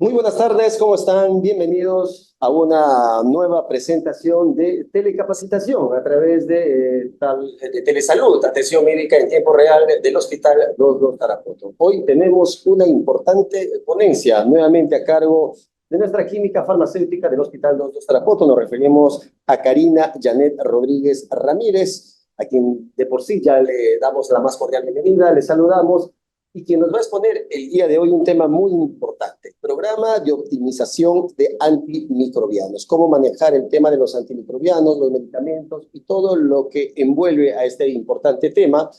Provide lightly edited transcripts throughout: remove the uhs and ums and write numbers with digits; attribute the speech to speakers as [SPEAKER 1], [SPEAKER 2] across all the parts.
[SPEAKER 1] Muy buenas tardes, ¿cómo están? Bienvenidos a una nueva presentación de telecapacitación a través de Telesalud, atención médica en tiempo real del Hospital 22 Tarapoto. Hoy tenemos una importante ponencia nuevamente a cargo de nuestra química farmacéutica del Hospital 22 Tarapoto. Nos referimos a Karina Janet Rodríguez Ramírez, a quien de por sí ya le damos la más cordial bienvenida, le saludamos y quien nos va a exponer el día de hoy un tema muy importante, programa de optimización de antimicrobianos, cómo manejar el tema de los antimicrobianos, los medicamentos y todo lo que envuelve a este importante tema.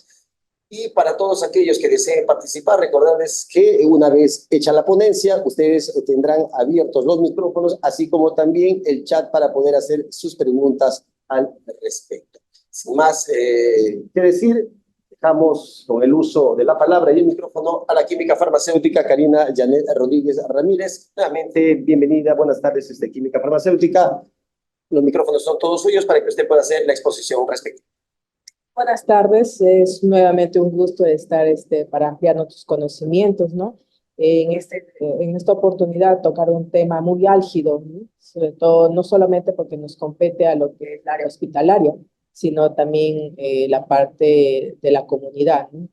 [SPEAKER 1] Y para todos aquellos que deseen participar, recordarles que una vez hecha la ponencia, ustedes tendrán abiertos los micrófonos, así como también el chat para poder hacer sus preguntas al respecto. Sin más que decir, dejamos con el uso de la palabra y el micrófono a la química farmacéutica Karina Janet Rodríguez Ramírez. Nuevamente, bienvenida, buenas tardes, química farmacéutica. Los micrófonos son todos suyos para que usted pueda hacer la exposición respectiva.
[SPEAKER 2] Buenas tardes, es nuevamente un gusto estar para ampliar nuestros conocimientos, ¿no? En esta oportunidad tocar un tema muy álgido, ¿no? Sobre todo no solamente porque nos compete a lo que es el área hospitalaria, sino también la parte de la comunidad, ¿no?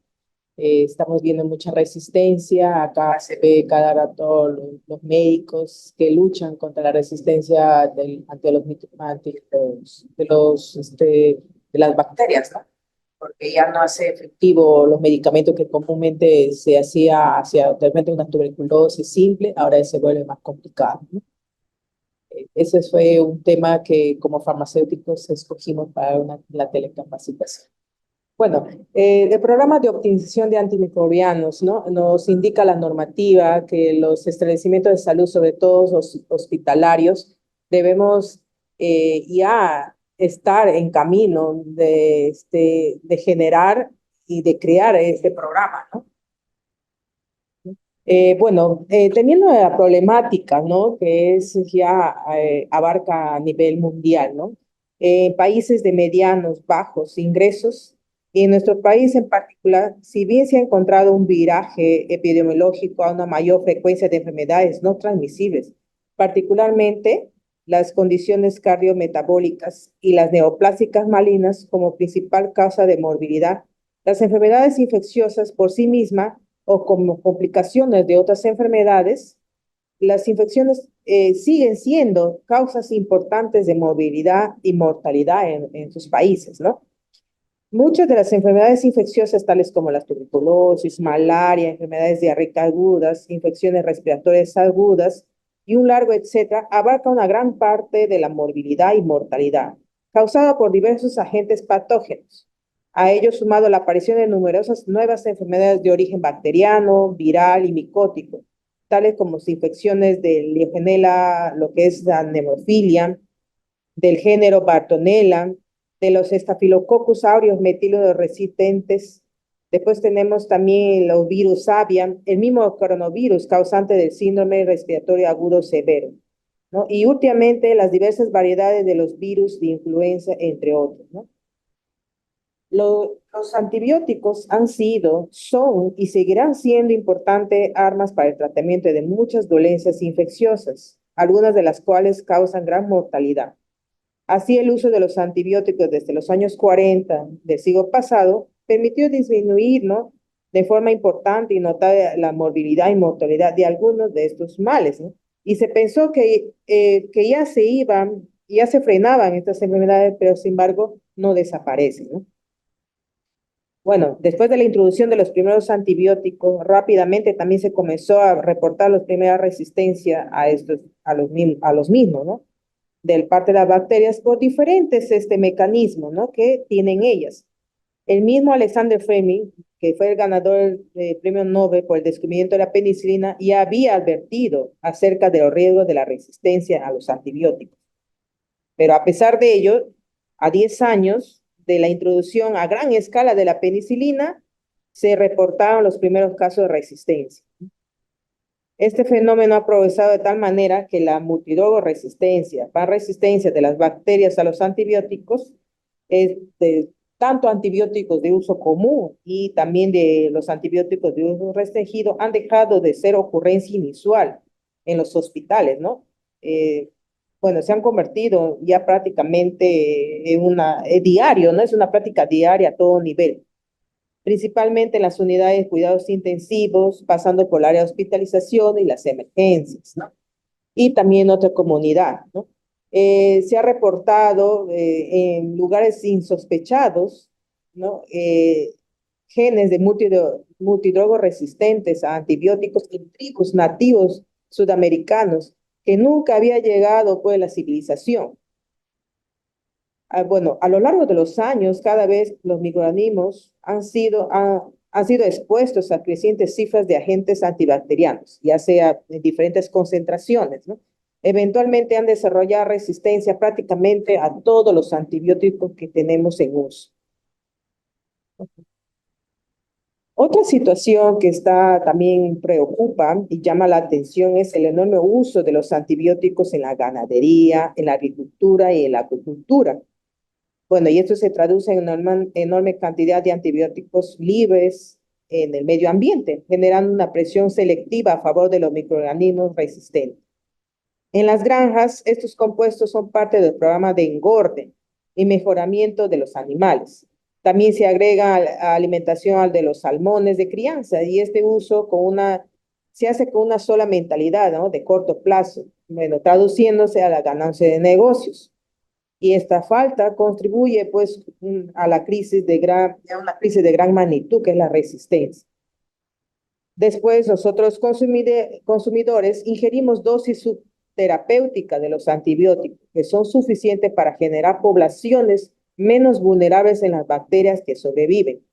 [SPEAKER 2] Estamos viendo mucha resistencia, acá se ve cada rato los médicos que luchan contra la resistencia de las bacterias, ¿no? Porque ya no hace efectivo los medicamentos que comúnmente se hacía hacia realmente una tuberculosis simple, ahora se vuelve más complicado, ¿no? Ese fue un tema que como farmacéuticos escogimos para la telecapacitación. Bueno, el programa de optimización de antimicrobianos, ¿no? Nos indica la normativa que los establecimientos de salud, sobre todo los hospitalarios, debemos ya estar en camino de generar y de crear este programa, ¿no? Teniendo la problemática, ¿no? Que es ya abarca a nivel mundial, ¿no? Países de medianos, bajos ingresos, y en nuestro país en particular, si bien se ha encontrado un viraje epidemiológico a una mayor frecuencia de enfermedades no transmisibles, particularmente las condiciones cardiometabólicas y las neoplásicas malignas como principal causa de morbilidad, las enfermedades infecciosas por sí mismas o como complicaciones de otras enfermedades, las infecciones siguen siendo causas importantes de morbilidad y mortalidad en sus países, ¿no? Muchas de las enfermedades infecciosas, tales como la tuberculosis, malaria, enfermedades diarreicas agudas, infecciones respiratorias agudas y un largo etcétera, abarca una gran parte de la morbilidad y mortalidad, causada por diversos agentes patógenos. A ello sumado la aparición de numerosas nuevas enfermedades de origen bacteriano, viral y micótico, tales como infecciones de Legionella, lo que es la hemofilia, del género Bartonella, de los Staphylococcus aureus metiloresistentes. Después tenemos también los virus avian, el mismo coronavirus causante del síndrome respiratorio agudo severo, ¿no? Y últimamente las diversas variedades de los virus de influenza, entre otros, ¿no? Los antibióticos han sido, son y seguirán siendo importantes armas para el tratamiento de muchas dolencias infecciosas, algunas de las cuales causan gran mortalidad. Así, el uso de los antibióticos desde los años 40 del siglo pasado permitió disminuir, ¿no?, de forma importante y notable la morbilidad y mortalidad de algunos de estos males, ¿no? Y se pensó que ya se frenaban estas enfermedades, pero sin embargo no desaparecen, ¿no? Bueno, después de la introducción de los primeros antibióticos, rápidamente también se comenzó a reportar las primeras resistencias a los mismos, ¿no? Del parte de las bacterias por diferentes mecanismos, ¿no?, que tienen ellas. El mismo Alexander Fleming, que fue el ganador del premio Nobel por el descubrimiento de la penicilina, ya había advertido acerca de los riesgos de la resistencia a los antibióticos. Pero a pesar de ello, a 10 años de la introducción a gran escala de la penicilina, se reportaron los primeros casos de resistencia. Este fenómeno ha progresado de tal manera que la multidrogoresistencia, resistencia de las bacterias a los antibióticos, tanto antibióticos de uso común y también de los antibióticos de uso restringido, han dejado de ser ocurrencia inusual en los hospitales, ¿no? Bueno, se han convertido ya prácticamente en una diario, ¿no? Es una práctica diaria a todo nivel, principalmente en las unidades de cuidados intensivos, pasando por el área de hospitalización y las emergencias, ¿no? Y también otra comunidad, ¿no? Se ha reportado en lugares insospechados, ¿no? Genes de multidrogos resistentes a antibióticos en tribus nativos sudamericanos que nunca había llegado pues la civilización. Bueno, a lo largo de los años, cada vez los microorganismos han sido expuestos a crecientes cifras de agentes antibacterianos, ya sea en diferentes concentraciones, ¿no? Eventualmente han desarrollado resistencia prácticamente a todos los antibióticos que tenemos en uso. Otra situación que también preocupa y llama la atención es el enorme uso de los antibióticos en la ganadería, en la agricultura y en la acuicultura. Bueno, y esto se traduce en una enorme cantidad de antibióticos libres en el medio ambiente, generando una presión selectiva a favor de los microorganismos resistentes. En las granjas, estos compuestos son parte del programa de engorde y mejoramiento de los animales. También se agrega a alimentación al de los salmones de crianza y este uso se hace con una sola mentalidad, ¿no? De corto plazo, bueno, traduciéndose a la ganancia de negocios. Y esta falta contribuye pues a una crisis de gran magnitud que es la resistencia. Después, nosotros consumidores ingerimos dosis terapéuticas de los antibióticos que son suficientes para generar poblaciones menos vulnerables en las bacterias que sobreviven.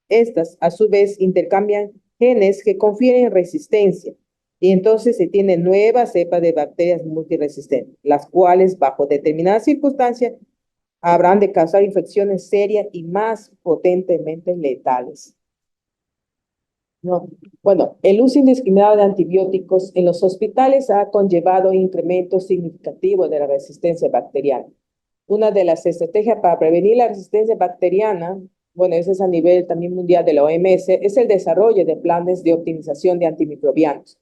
[SPEAKER 2] Estas, a su vez, intercambian genes que confieren resistencia y entonces se tienen nuevas cepas de bacterias multiresistentes, las cuales, bajo determinadas circunstancias, habrán de causar infecciones serias y más potentemente letales. No. Bueno, el uso indiscriminado de antibióticos en los hospitales ha conllevado incrementos significativos de la resistencia bacteriana. Una de las estrategias para prevenir la resistencia bacteriana, bueno, eso es a nivel también mundial de la OMS, es el desarrollo de planes de optimización de antimicrobianos,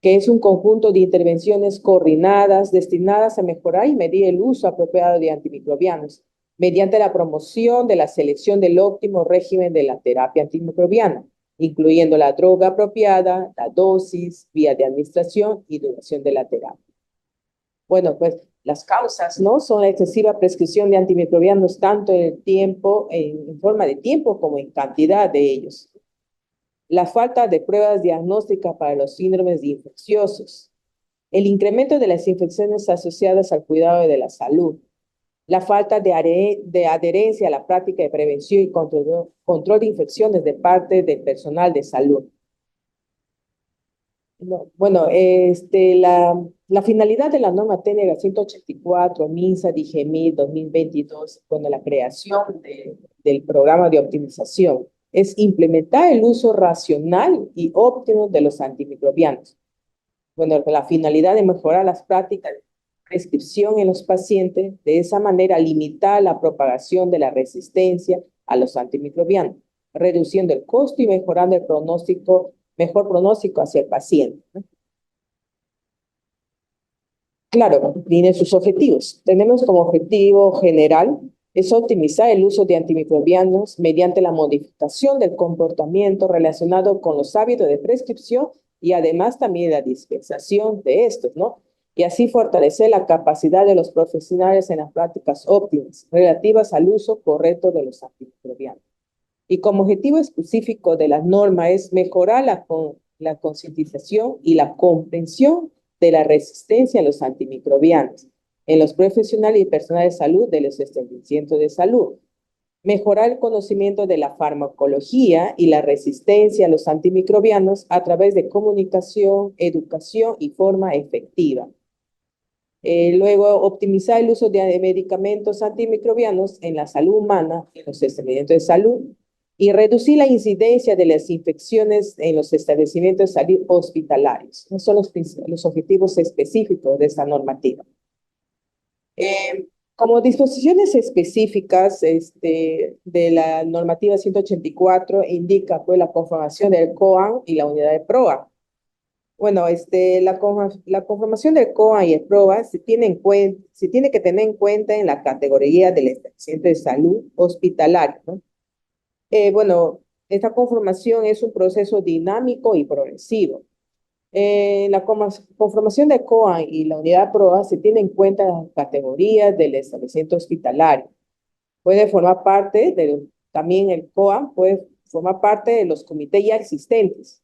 [SPEAKER 2] que es un conjunto de intervenciones coordinadas destinadas a mejorar y medir el uso apropiado de antimicrobianos mediante la promoción de la selección del óptimo régimen de la terapia antimicrobiana, incluyendo la droga apropiada, la dosis, vía de administración y duración de la terapia. Bueno, pues las causas, ¿no? Son la excesiva prescripción de antimicrobianos tanto en el tiempo, en forma de tiempo como en cantidad de ellos. La falta de pruebas diagnósticas para los síndromes infecciosos, el incremento de las infecciones asociadas al cuidado de la salud, la falta de adherencia a la práctica de prevención y control de infecciones de parte del personal de salud. Bueno, la finalidad de la norma TNG 184, MINSA, DIGEMIT 2022, bueno, la creación del programa de optimización, es implementar el uso racional y óptimo de los antimicrobianos. Bueno, la finalidad de mejorar las prácticas de prescripción en los pacientes, de esa manera limitar la propagación de la resistencia a los antimicrobianos, reduciendo el costo y mejorando el mejor pronóstico hacia el paciente, ¿no? Claro, tiene sus objetivos. Tenemos como objetivo general es optimizar el uso de antimicrobianos mediante la modificación del comportamiento relacionado con los hábitos de prescripción y además también la dispensación de estos, ¿no? Y así fortalecer la capacidad de los profesionales en las prácticas óptimas relativas al uso correcto de los antimicrobianos. Y como objetivo específico de la norma es mejorar la concientización y la comprensión de la resistencia a los antimicrobianos en los profesionales y personal de salud de los establecimientos de salud. Mejorar el conocimiento de la farmacología y la resistencia a los antimicrobianos a través de comunicación, educación y forma efectiva. Luego, optimizar el uso de medicamentos antimicrobianos en la salud humana, en los establecimientos de salud, y reducir la incidencia de las infecciones en los establecimientos de salud hospitalarios. Esos son los objetivos específicos de esta normativa. Como disposiciones específicas de la normativa 184 indica pues, la conformación del COAN y la unidad de PROA. Bueno, la conformación del COA y el PROA se tiene que tener en cuenta en la categoría del establecimiento de salud hospitalario, ¿no? Bueno, esta conformación es un proceso dinámico y progresivo. La conformación de COA y la unidad PROA se tiene en cuenta las categorías del establecimiento hospitalario. Puede formar parte también el COA puede formar parte de los comités ya existentes,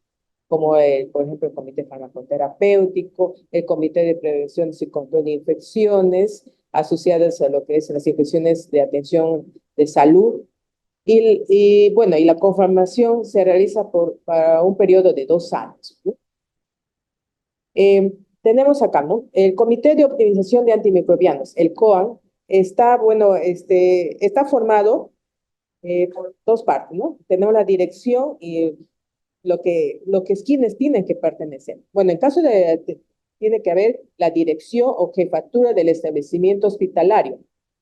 [SPEAKER 2] como por ejemplo, el comité farmacoterapéutico, el comité de prevención y control de infecciones asociadas a lo que es las infecciones de atención de salud. Bueno, y la conformación se realiza para un periodo de 2 años, ¿no? Tenemos acá, ¿no? El Comité de Optimización de Antimicrobianos, el COAN, bueno, está formado por dos partes, ¿no? Tenemos la dirección y lo que es quienes tienen que pertenecer. Bueno, en caso tiene que haber la dirección o jefatura del establecimiento hospitalario,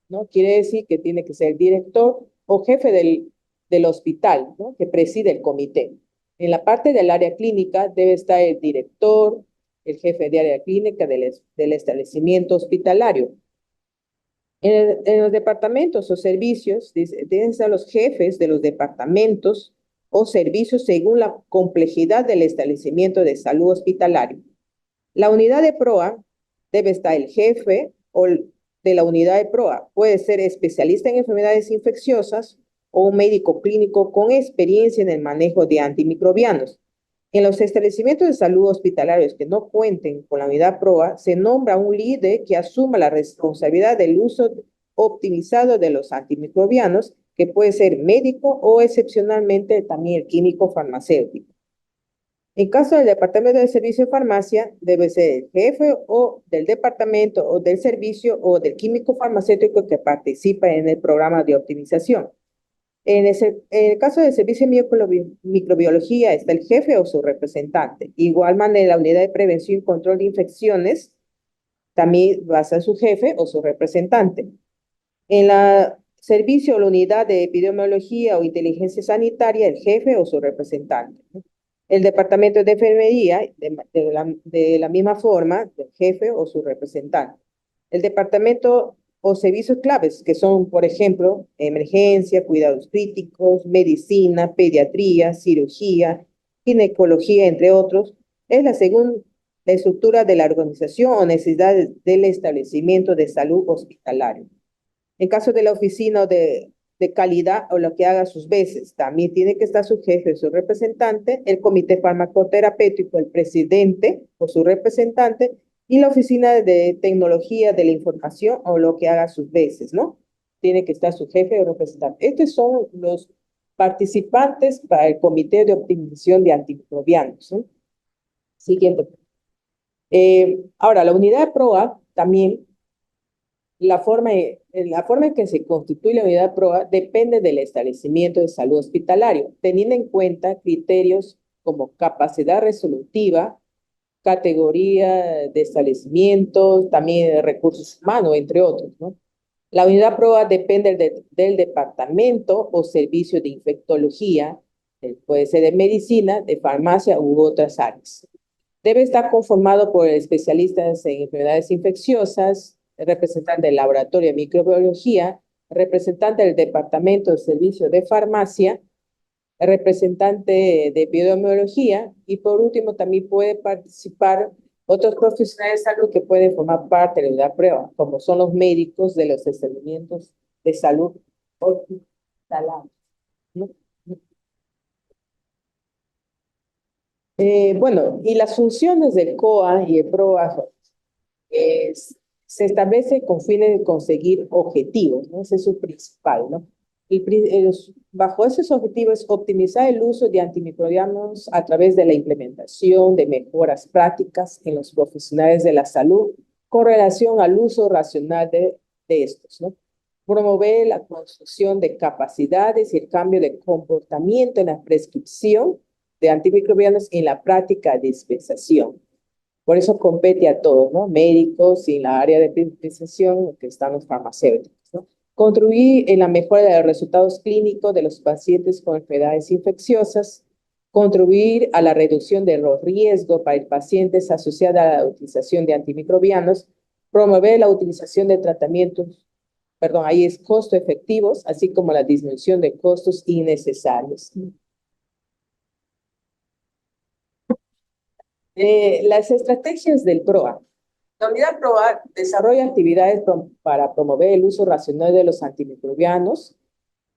[SPEAKER 2] ¿no? Quiere decir que tiene que ser director o jefe del hospital, ¿no? Que preside el comité. En la parte del área clínica debe estar el director, el jefe de área clínica del establecimiento hospitalario. En los departamentos o servicios deben ser los jefes de los departamentos o servicios según la complejidad del establecimiento de salud hospitalario. La unidad de PROA debe estar el jefe de la unidad de PROA. Puede ser especialista en enfermedades infecciosas o un médico clínico con experiencia en el manejo de antimicrobianos. En los establecimientos de salud hospitalarios que no cuenten con la unidad PROA, se nombra un líder que asuma la responsabilidad del uso optimizado de los antimicrobianos, que puede ser médico o excepcionalmente también el químico farmacéutico. En caso del departamento de servicio de farmacia, debe ser el jefe o del departamento o del servicio o del químico farmacéutico que participa en el programa de optimización. En el caso del servicio de microbiología está el jefe o su representante. Igual manera, la unidad de prevención y control de infecciones también va a ser su jefe o su representante. En la servicio o la unidad de epidemiología o inteligencia sanitaria, el jefe o su representante. El departamento de enfermería, de la misma forma, el jefe o su representante. El departamento o servicios claves, que son, por ejemplo, emergencia, cuidados críticos, medicina, pediatría, cirugía, ginecología, entre otros, según la estructura de la organización o necesidades del establecimiento de salud hospitalario. En caso de la oficina de calidad o lo que haga sus veces, también tiene que estar su jefe o su representante, el comité farmacoterapéutico, el presidente o su representante, y la oficina de tecnología de la información o lo que haga sus veces, ¿no? Tiene que estar su jefe o representante. Estos son los participantes para el comité de optimización de antimicrobianos, ¿no? Siguiente. Ahora, la unidad de PROA también la forma en que se constituye la unidad de PROA depende del establecimiento de salud hospitalario, teniendo en cuenta criterios como capacidad resolutiva, categoría de establecimientos, también de recursos humanos, entre otros, ¿no? La unidad PROA depende del departamento o servicio de infectología, puede ser de medicina, de farmacia u otras áreas. Debe estar conformado por especialistas en enfermedades infecciosas, representante del laboratorio de microbiología, representante del departamento de servicio de farmacia, representante de epidemiología y por último también puede participar otros profesionales de salud que pueden formar parte de la prueba, como son los médicos de los establecimientos de salud hospitalarios, ¿no? Bueno, y las funciones del COA y el PROA se establece con fines de conseguir objetivos, ¿no? Ese es su principal, ¿no? Bajo esos objetivos, optimizar el uso de antimicrobianos a través de la implementación de mejoras prácticas en los profesionales de la salud con relación al uso racional de estos, ¿no? Promover la construcción de capacidades y el cambio de comportamiento en la prescripción de antimicrobianos y en la práctica de dispensación. Por eso compete a todos, ¿no? Médicos y en la área de dispensación, que están los farmacéuticos, ¿no? Contribuir en la mejora de los resultados clínicos de los pacientes con enfermedades infecciosas, contribuir a la reducción de los riesgos para pacientes asociados a la utilización de antimicrobianos, promover la utilización de tratamientos, perdón, ahí es costo efectivos, así como la disminución de costos innecesarios. Las estrategias del PROA. La unidad PROA desarrolla actividades para promover el uso racional de los antimicrobianos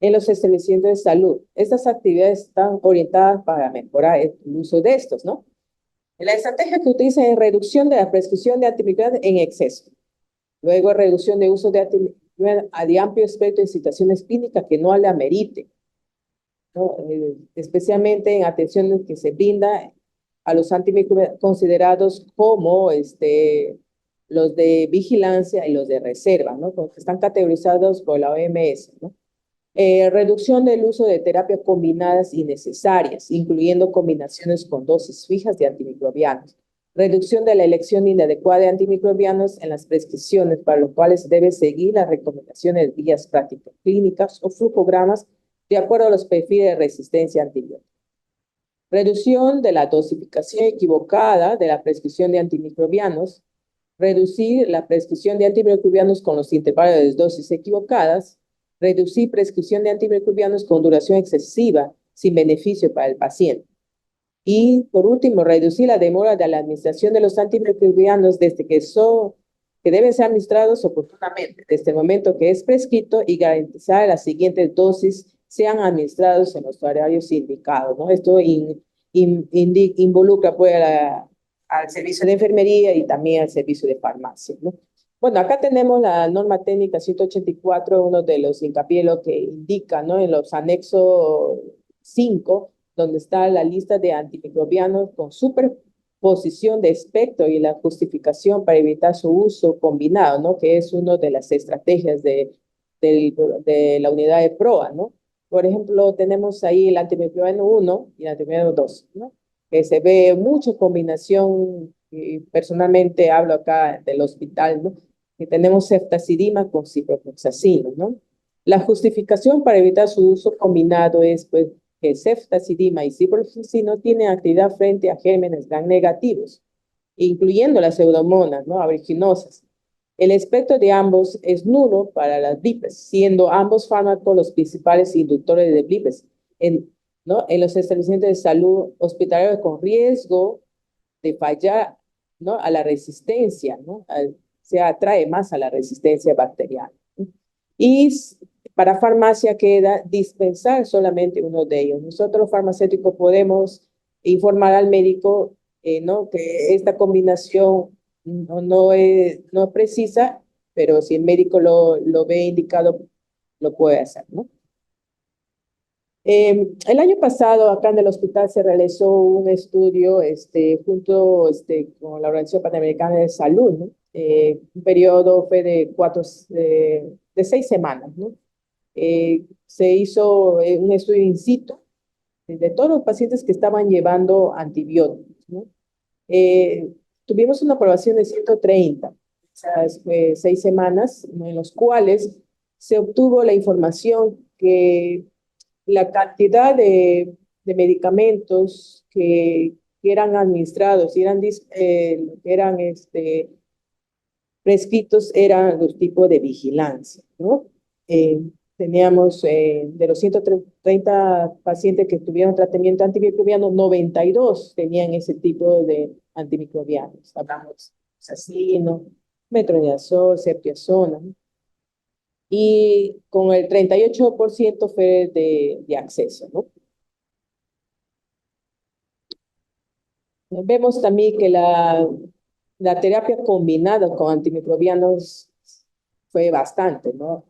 [SPEAKER 2] en los establecimientos de salud. Estas actividades están orientadas para mejorar el uso de estos, ¿no? La estrategia que utiliza es reducción de la prescripción de antimicrobianos en exceso. Luego, reducción de uso de antimicrobianos de amplio espectro de situaciones clínicas que no le amerite, ¿no? Especialmente en atenciones que se brinda a los antimicrobianos considerados como los de vigilancia y los de reserva, ¿no? Que están categorizados por la OMS, ¿no? Reducción del uso de terapias combinadas innecesarias, incluyendo combinaciones con dosis fijas de antimicrobianos. Reducción de la elección inadecuada de antimicrobianos en las prescripciones, para los cuales debe seguir las recomendaciones de guías prácticas clínicas o flujogramas de acuerdo a los perfiles de resistencia antibiótica. Reducción de la dosificación equivocada de la prescripción de antimicrobianos. Reducir la prescripción de antimicrobianos con los intervalos de dosis equivocadas. Reducir prescripción de antimicrobianos con duración excesiva sin beneficio para el paciente. Y, por último, reducir la demora de la administración de los antimicrobianos desde que deben ser administrados oportunamente, desde el momento que es prescrito, y garantizar las siguientes dosis sean administrados en los horarios indicados, ¿no? Esto involucra pues, al servicio de enfermería y también al servicio de farmacia, ¿no? Bueno, acá tenemos la norma técnica 184, uno de los hincapié lo que indica, ¿no? En los anexos 5, donde está la lista de antimicrobianos con superposición de espectro y la justificación para evitar su uso combinado, ¿no? Que es una de las estrategias de la unidad de PROA, ¿no? Por ejemplo, tenemos ahí el antimicrobiano 1 y el antimicrobiano 2, ¿no? Que se ve mucha combinación, y personalmente hablo acá del hospital, ¿no? Que tenemos ceftazidima con ciprofloxacino, ¿no? La justificación para evitar su uso combinado es, pues, que ceftazidima y ciprofloxacino tienen actividad frente a gérmenes gram negativos, incluyendo las pseudomonas, ¿no? Aeruginosa. El espectro de ambos es nulo para las gripes, siendo ambos fármacos los principales inductores de gripes, ¿no? En los establecimientos de salud hospitalarios con riesgo de fallar, ¿no? A la resistencia, ¿no? Se atrae más a la resistencia bacteriana, ¿no? Y para farmacia queda dispensar solamente uno de ellos. Nosotros los farmacéuticos podemos informar al médico, ¿no? Que esta combinación no es precisa, pero si el médico lo ve indicado, lo puede hacer, ¿no? El año pasado, acá en el hospital, se realizó un estudio junto con la Organización Panamericana de Salud, ¿no? Un periodo fue de 6 semanas, ¿no? Se hizo un estudio in situ de todos los pacientes que estaban llevando antibióticos, ¿no? Tuvimos una aprobación de 130, o sea, 6 semanas, ¿no? En los cuales se obtuvo la información que la cantidad de medicamentos que eran administrados y eran prescritos eran los tipos de vigilancia, ¿no? Teníamos de los 130 pacientes que tuvieron tratamiento antimicrobiano, 92 tenían ese tipo de antimicrobianos. Hablamos de sacino, metronidazol, ceftriaxona, ¿no? Y con el 38% fue de acceso, ¿no? Vemos también que la terapia combinada con antimicrobianos fue bastante, ¿no?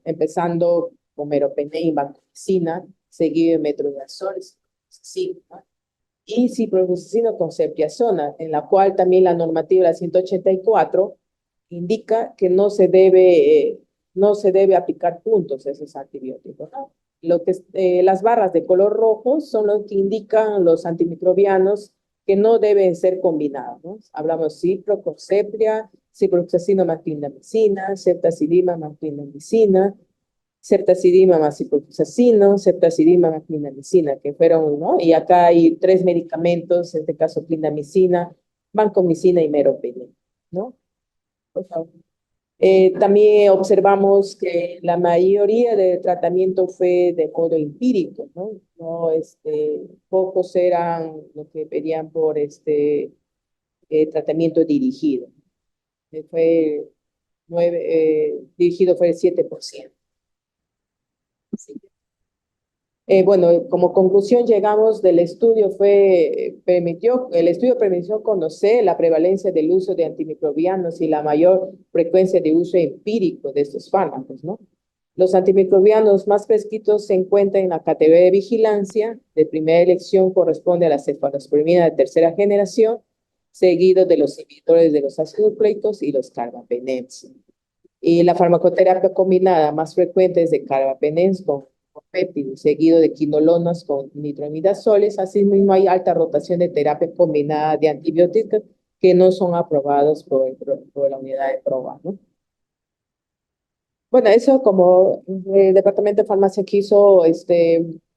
[SPEAKER 2] Empezando con meropenem y vancomicina, seguido de metronidazol, sí, ¿no? Y ciprofloxacino con ceftriaxona, en la cual también la normativa 184 indica que no se debe aplicar puntos a esos antibióticos, ¿no? Las barras de color rojo son los que indican los antimicrobianos que no deben ser combinados, ¿no? Hablamos cipro con cepria, ciprofloxacino más clindamicina, ceftazidima más clindamicina, ceftazidima más ciprofloxacino, ceftazidima más clindamicina, que fueron, ¿no? Y acá hay 3 medicamentos, en este caso clindamicina, vancomicina y meropenem, ¿no? Por favor. También observamos que la mayoría del tratamiento fue de modo empírico, ¿no? No, pocos eran los que pedían por tratamiento dirigido. Fue dirigido fue el 7%. Sí. Bueno, como conclusión llegamos del estudio el estudio permitió conocer la prevalencia del uso de antimicrobianos y la mayor frecuencia de uso empírico de estos fármacos, ¿no? Los antimicrobianos más prescritos se encuentran en la categoría de vigilancia. De primera elección corresponde a la cefalosporina de tercera generación, seguido de los inhibidores de los ácidos nucleicos y los carbapenems. Y la farmacoterapia combinada más frecuente es de carbapenems con péptido, seguido de quinolonas con nitroimidazoles. Asimismo, hay alta rotación de terapia combinada de antibióticos que no son aprobados por la unidad de prueba, ¿no? Bueno, eso como el Departamento de Farmacia quiso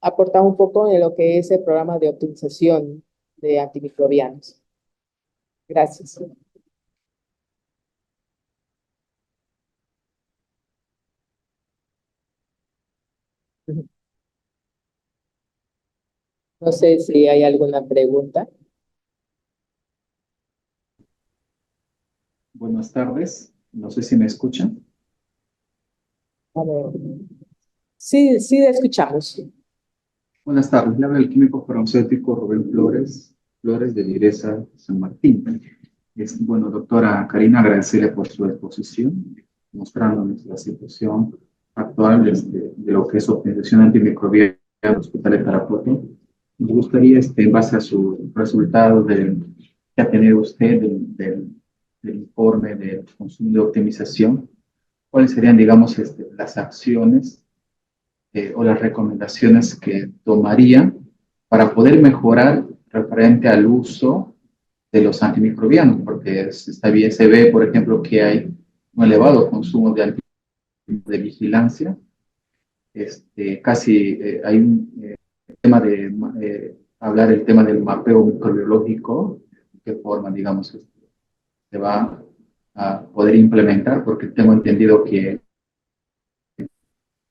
[SPEAKER 2] aportar un poco en lo que es el programa de optimización de antimicrobianos. Gracias. No sé si hay alguna pregunta.
[SPEAKER 3] Buenas tardes, no sé si me escuchan.
[SPEAKER 2] A ver. Sí, sí, la escuchamos.
[SPEAKER 3] Buenas tardes, le habla el químico farmacéutico Rubén Flores de Direza San Martín. Bueno, doctora Karina, agradecerle por su exposición, mostrándonos la situación actual de lo que es optimización antimicrobiana en hospitales de Tarapoto. Nos gustaría, en base a su resultado que ha tenido usted del informe de consumo de optimización, ¿cuáles serían, digamos, las acciones o las recomendaciones que tomarían para poder mejorar referente al uso de los antimicrobianos? Porque está bien, se ve, por ejemplo, que hay un elevado consumo de antimicrobianos de vigilancia. Casi hay un tema de hablar el tema del mapeo microbiológico, de qué forma, digamos, se va a poder implementar, porque tengo entendido que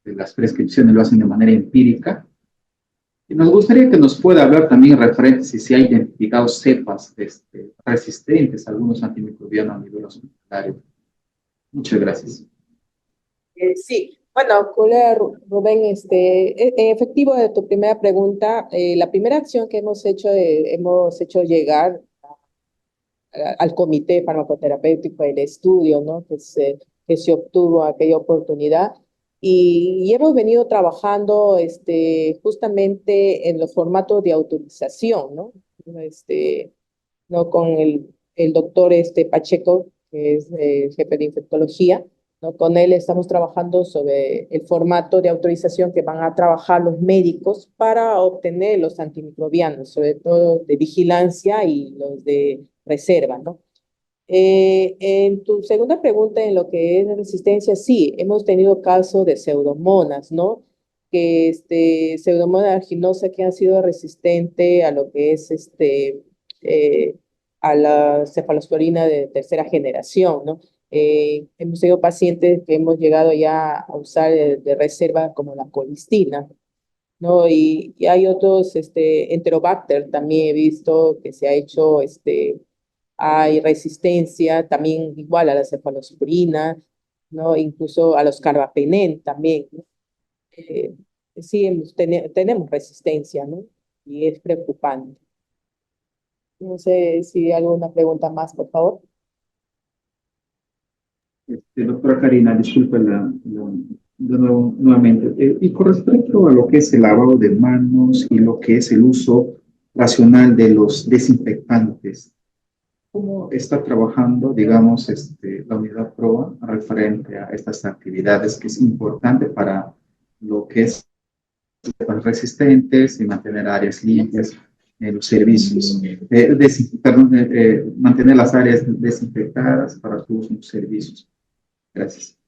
[SPEAKER 3] las prescripciones lo hacen de manera empírica. Y nos gustaría que nos pueda hablar también referente si ha identificado cepas resistentes a algunos antimicrobianos a nivel hospitalario. Muchas gracias.
[SPEAKER 2] Sí, bueno, colega Rubén, en efectivo de tu primera pregunta, la primera acción que hemos hecho llegar al comité farmacoterapéutico del estudio, ¿no? Que se obtuvo aquella oportunidad. Y hemos venido trabajando justamente en los formatos de autorización, ¿no? ¿No? Con el doctor Pacheco, que es el jefe de infectología, ¿no? Con él estamos trabajando sobre el formato de autorización que van a trabajar los médicos para obtener los antimicrobianos, sobre todo de vigilancia y los de reserva, ¿no? En tu segunda pregunta, en lo que es resistencia, sí, hemos tenido casos de pseudomonas, ¿no? Que pseudomonas aeruginosa que han sido resistentes a lo que es eh, a la cefalosporina de tercera generación, ¿no? Hemos tenido pacientes que hemos llegado ya a usar de reserva como la colistina, ¿no? Y hay otros, Enterobacter también he visto que se ha hecho, hay resistencia también igual a la cefalosporina, ¿no? Incluso a los carbapenem también, ¿no? Eh, sí, tenemos resistencia, ¿no? Y es preocupante. No sé si hay alguna pregunta más, por favor.
[SPEAKER 3] Doctora Karina, disculpe de nuevo, nuevamente. Y con respecto a lo que es el lavado de manos y lo que es el uso racional de los desinfectantes, ¿cómo está trabajando, digamos, la unidad PROA referente a estas actividades que es importante para lo que es resistentes y mantener áreas limpias en los servicios? Mantener las áreas desinfectadas para sus servicios. Gracias.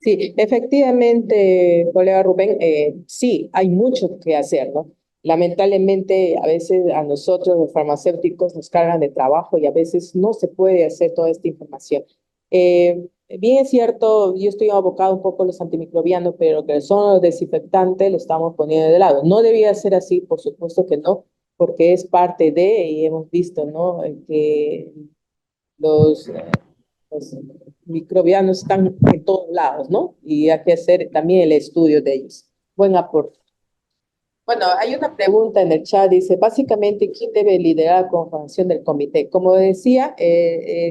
[SPEAKER 2] Sí, efectivamente, colega Rubén, sí, hay mucho que hacer, ¿no? Lamentablemente, a veces a nosotros los farmacéuticos nos cargan de trabajo y a veces no se puede hacer toda esta información. Bien es cierto, yo estoy abocado un poco a los antimicrobianos, pero que son los desinfectantes lo estamos poniendo de lado. No debía ser así, por supuesto que no, porque es parte de, y hemos visto, ¿no? Que los, los microbianos están en todos lados, ¿no? Y hay que hacer también el estudio de ellos. Buen aporte. Bueno, hay una pregunta en el chat, dice, básicamente, ¿quién debe liderar la conformación del comité? Como decía,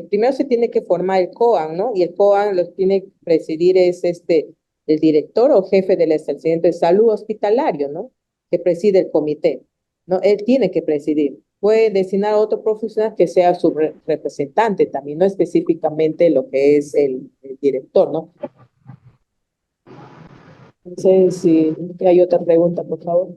[SPEAKER 2] primero se tiene que formar el COAN, ¿no? Y el COAN lo tiene que presidir el director o jefe del establecimiento de salud hospitalario, ¿no? Que preside el comité, ¿no? Él tiene que presidir. Puede designar a otro profesional que sea su representante también, no específicamente lo que es el director, ¿no? No sé si hay otra pregunta, por favor.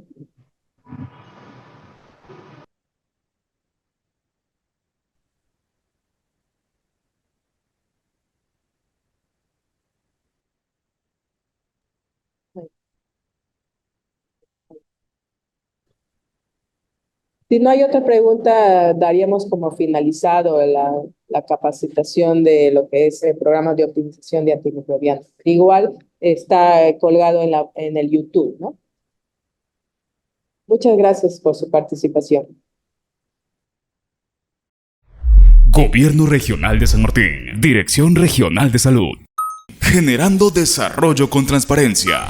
[SPEAKER 2] Si no hay otra pregunta, daríamos como finalizado la capacitación de lo que es el programa de optimización de antimicrobianos. Igual está colgado en el YouTube, ¿no? Muchas gracias por su participación.
[SPEAKER 4] Gobierno Regional de San Martín. Dirección Regional de Salud. Generando desarrollo con transparencia.